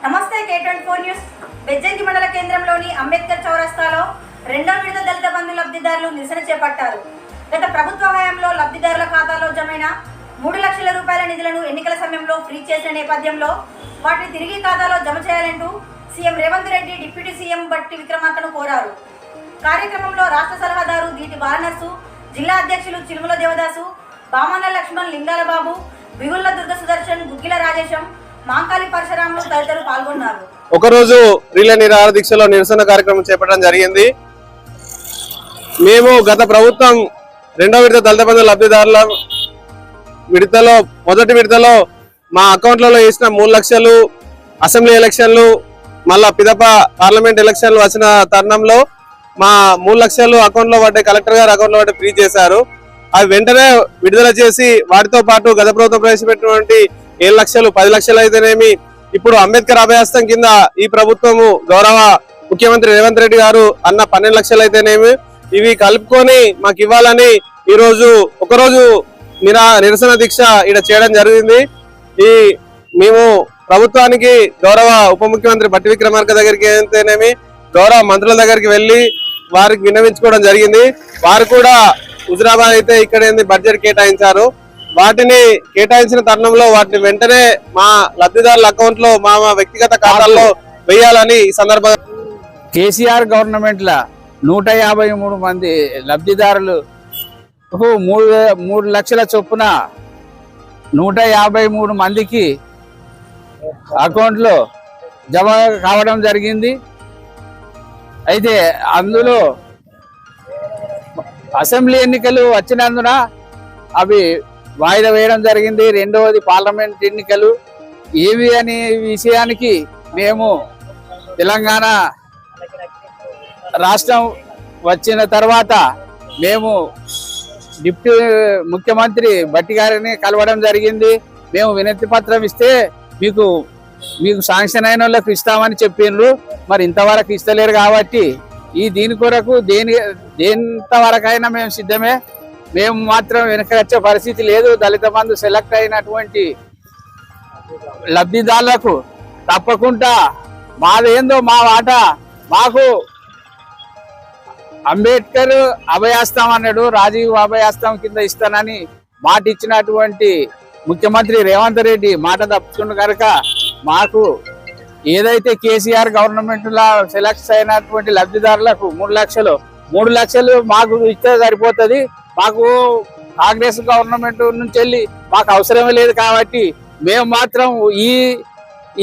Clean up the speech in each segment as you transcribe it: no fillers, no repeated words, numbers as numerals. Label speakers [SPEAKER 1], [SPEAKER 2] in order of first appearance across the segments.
[SPEAKER 1] నమస్తే K24 news. Bejjanki మండల కేంద్రంలోని అంబేద్కర్ చౌరస్తాలో రెండో విడత దళిత బంధు లబ్ధిదారులు నిరసన చేపట్టారు. గత ప్రభుత్వ హయాంలో లబ్ధిదారుల ఖాతాలో జమైన 3 లక్షల రూపాయల నిధులను ఎన్నికల సమయంలో ఫ్రీ చేసిన నేపథ్యంలో వాటిని తిరిగి ఖాతాలో జమ చేయాలంటూ CM Revanth Reddy deputy CM బట్టి విక్రమార్కను కోరారు. కార్యక్రమంలో రాష్ట్ర సలహాదారు దీటి బాలనర్సు, జిల్లా అధ్యక్షులు చిలుముల దేవదాసు, బామన్న లక్ష్మణ్, లింగాల బాబు, బిగుళ్ల దుర్గ సుదర్శన్, గుగ్గిల రాజేశం, మాంకాలి పరశురాములు తదితరులు పాల్గొన్నారు.
[SPEAKER 2] ఒకరోజు రిలే నిరాహార దీక్షలో నిరసన కార్యక్రమం చేపట్టడం జరిగింది. మేము గత ప్రభుత్వం రెండో విడత దళిత బంధు లబ్ధిదారుల విడతలో మొదటి విడతలో మా అకౌంట్లలో వేసిన 3 లక్షలు అసెంబ్లీ ఎలక్షన్లు మళ్ళా పిదప పార్లమెంట్ ఎలక్షన్లు వచ్చిన తరుణంలో మా 3 లక్షలు అకౌంట్లో పడ్డాయి, కలెక్టర్ గారు అకౌంట్లో పడ్డాయి ఫ్రీ చేశారు. అవి వెంటనే విడుదల చేసి వాటితో పాటు గత ప్రభుత్వం ప్రవేశపెట్టినటువంటి 7 లక్షలు 10 లక్షలు అయితేనేమి ఇప్పుడు అంబేద్కర్ అభయాస్తం కింద ఈ ప్రభుత్వము గౌరవ ముఖ్యమంత్రి రేవంత్ రెడ్డి గారు అన్న 12 లక్షలు అయితేనేమి ఇవి కలుపుకొని మాకు ఇవ్వాలని ఈరోజు ఒకరోజు నిరసన దీక్ష ఇక్కడ చేయడం జరిగింది. మేము ప్రభుత్వానికి గౌరవ ఉప ముఖ్యమంత్రి బట్టి విక్రమార్క దగ్గరికి అయితేనేమి గౌరవ మంత్రుల దగ్గరికి వెళ్ళి వారికి విన్నవించుకోవడం జరిగింది. వారు కూడా హుజరాబాద్ అయితే ఇక్కడ బడ్జెట్ కేటాయించారు. వాటిని కేటాయించిన తరుణంలో వాటిని వెంటనే మా లబ్ధిదారుల అకౌంట్ లో మా వ్యక్తిగత ఖాతాల్లో వేయాలని ఈ సందర్భంగా
[SPEAKER 3] కేసీఆర్ గవర్నమెంట్ ల 153 మంది లబ్ధిదారులు 3 లక్షల చొప్పున 153 మందికి అకౌంట్లో జమ కావడం జరిగింది. అయితే అందులో అసెంబ్లీ ఎన్నికలు వచ్చినందున అవి వాయిదా వేయడం జరిగింది. రెండవది పార్లమెంట్ ఎన్నికలు. ఏవి అనే విషయానికి మేము తెలంగాణ రాష్ట్రం వచ్చిన తర్వాత మేము డిప్యూటీ ముఖ్యమంత్రి బట్టి గారిని కలవడం జరిగింది. మేము వినతి పత్రం ఇస్తే మీకు శాంక్షన్ అయిన వాళ్ళకి ఇస్తామని చెప్పిండ్రు. మరి ఇంతవరకు ఇస్తలేరు కాబట్టి దీని కొరకు దేంతవరకైనా మేము సిద్ధమే. మేము మాత్రం వెనకచ్చే పరిస్థితి లేదు. దళిత బంధు సెలెక్ట్ అయినటువంటి లబ్ధిదారులకు తప్పకుండా మాదేందో మా వాటా మాకు అంబేద్కర్ అభయాస్తం అన్నాడు, రాజీవ్ అభయాస్తం కింద ఇస్తానని మాట ఇచ్చినటువంటి ముఖ్యమంత్రి రేవంత్ రెడ్డి మాట తప్పుతున్న కనుక మాకు ఏదైతే కేసీఆర్ గవర్నమెంట్ లా సెలెక్ట్ అయినటువంటి లబ్ధిదారులకు 3 లక్షలు మాకు ఇస్తే సరిపోతుంది. మాకు కాంగ్రెస్ గవర్నమెంట్ నుంచి వెళ్ళి మాకు అవసరమే లేదు కాబట్టి మేము మాత్రం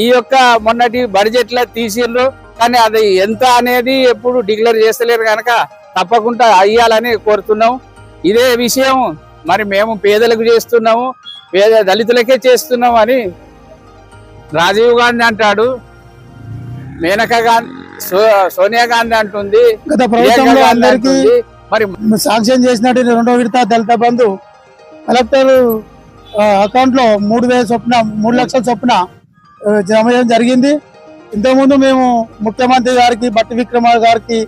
[SPEAKER 3] ఈ యొక్క మొన్నటి బడ్జెట్ లో తీసిండ్రు, కానీ అది ఎంత అనేది ఎప్పుడు డిక్లేర్ చేస్తలేరు కనుక తప్పకుండా అయ్యాలని కోరుతున్నాం. ఇదే విషయం మరి మేము పేదలకు చేస్తున్నాము, పేద దళితులకే చేస్తున్నాం అని రాజీవ్ గాంధీ అంటాడు, మేనకా గాంధీ సోనియా గాంధీ అంటుంది.
[SPEAKER 4] గత ప్రభుత్వంలో అందరికీ మరి శాంక్షన్ చేసినట్టు రెండో విడత దళిత బంధు కలెక్టర్ అకౌంట్ లో 3 లక్షల చొప్పున జమ చేయడం జరిగింది. ఇంతకుముందు మేము ముఖ్యమంత్రి గారికి బట్టి విక్రమార్క గారికి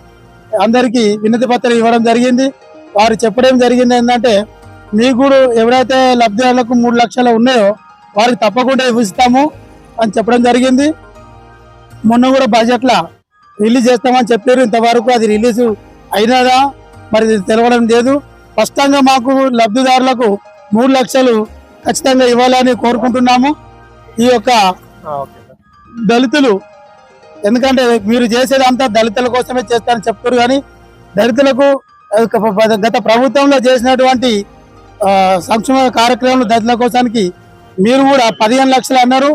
[SPEAKER 4] అందరికీ వినతి పత్రం ఇవ్వడం జరిగింది. వారు చెప్పడం జరిగింది ఏంటంటే మీకు ఎవరైతే లబ్ధిదారులకు 3 లక్షలు ఉన్నాయో వారికి తప్పకుండా ఇస్తాము అని చెప్పడం జరిగింది. మొన్న కూడా బడ్జెట్లో రిలీజ్ చేస్తామని చెప్పారు. ఇంతవరకు అది రిలీజ్ అయినదా మరి తెలవడం లేదు. స్పష్టంగా మాకు లబ్ధిదారులకు 3 లక్షలు ఖచ్చితంగా ఇవ్వాలని కోరుకుంటున్నాము. ఈ యొక్క దళితులు ఎందుకంటే మీరు చేసేదంతా దళితుల కోసమే చేస్తారని చెప్తారు, కానీ దళితులకు గత ప్రభుత్వంలో చేసినటువంటి సంక్షేమ కార్యక్రమాలు దళితుల కోసానికి మీరు కూడా 15 లక్షలు అన్నారు.